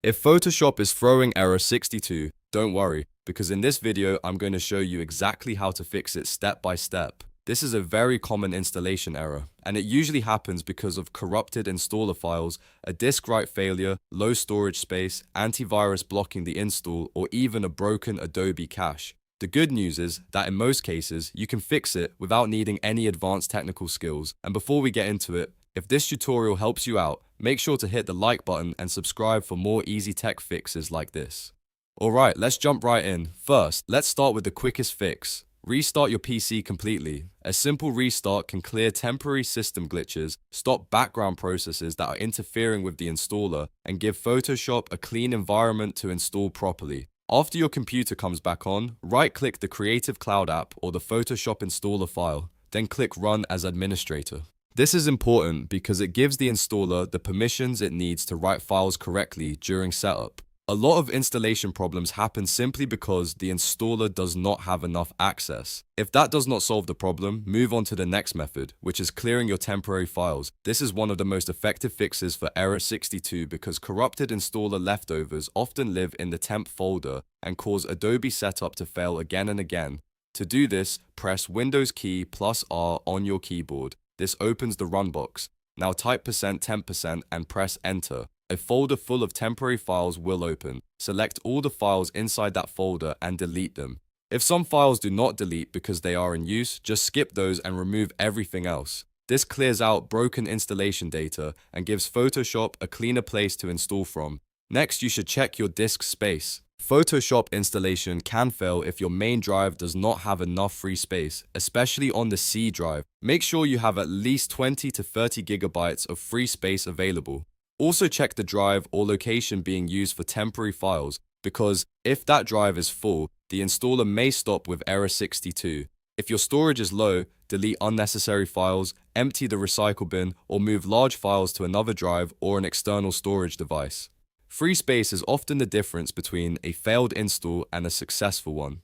If Photoshop is throwing error 62, don't worry, because in this video I'm going to show you exactly how to fix it step by step. This is a very common installation error, and it usually happens because of corrupted installer files, a disk write failure, low storage space, antivirus blocking the install, or even a broken Adobe cache. The good news is that in most cases, you can fix it without needing any advanced technical skills. And before we get into it, if this tutorial helps you out, make sure to hit the like button and subscribe for more easy tech fixes like this. Alright, let's jump right in. First, let's start with the quickest fix. Restart your PC completely. A simple restart can clear temporary system glitches, stop background processes that are interfering with the installer, and give Photoshop a clean environment to install properly. After your computer comes back on, right-click the Creative Cloud app or the Photoshop installer file, then click Run as administrator. This is important because it gives the installer the permissions it needs to write files correctly during setup. A lot of installation problems happen simply because the installer does not have enough access. If that does not solve the problem, move on to the next method, which is clearing your temporary files. This is one of the most effective fixes for error 62 because corrupted installer leftovers often live in the temp folder and cause Adobe setup to fail again and again. To do this, press Windows key plus R on your keyboard. This opens the run box. Now type %temp% and press enter. A folder full of temporary files will open. Select all the files inside that folder and delete them. If some files do not delete because they are in use, just skip those and remove everything else. This clears out broken installation data and gives Photoshop a cleaner place to install from. Next, you should check your disk space. Photoshop installation can fail if your main drive does not have enough free space, especially on the C drive. Make sure you have at least 20 to 30 gigabytes of free space available. Also check the drive or location being used for temporary files, because if that drive is full, the installer may stop with error 62. If your storage is low, delete unnecessary files, empty the recycle bin, or move large files to another drive or an external storage device. Free space is often the difference between a failed install and a successful one.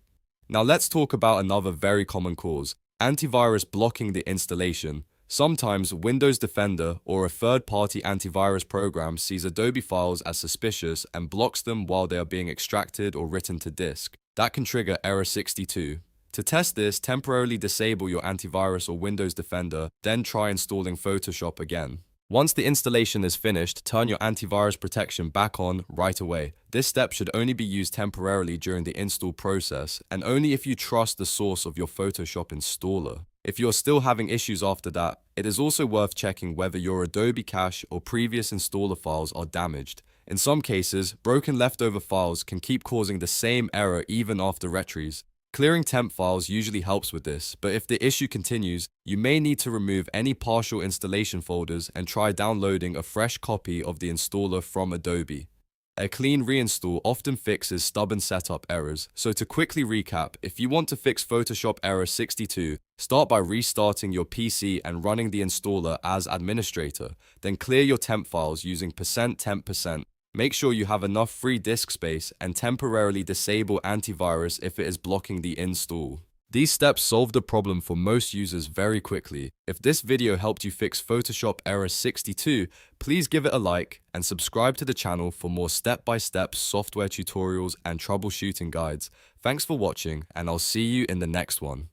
Now let's talk about another very common cause, antivirus blocking the installation. Sometimes Windows Defender or a third-party antivirus program sees Adobe files as suspicious and blocks them while they are being extracted or written to disk. That can trigger error 62. To test this, temporarily disable your antivirus or Windows Defender, then try installing Photoshop again. Once the installation is finished, turn your antivirus protection back on right away. This step should only be used temporarily during the install process, and only if you trust the source of your Photoshop installer. If you're still having issues after that, it is also worth checking whether your Adobe cache or previous installer files are damaged. In some cases, broken leftover files can keep causing the same error even after retries. Clearing temp files usually helps with this, but if the issue continues, you may need to remove any partial installation folders and try downloading a fresh copy of the installer from Adobe. A clean reinstall often fixes stubborn setup errors, so to quickly recap, if you want to fix Photoshop error 62, start by restarting your PC and running the installer as administrator, then clear your temp files using %temp%. Make sure you have enough free disk space and temporarily disable antivirus if it is blocking the install. These steps solve the problem for most users very quickly. If this video helped you fix Photoshop error 62, please give it a like and subscribe to the channel for more step-by-step software tutorials and troubleshooting guides. Thanks for watching, and I'll see you in the next one.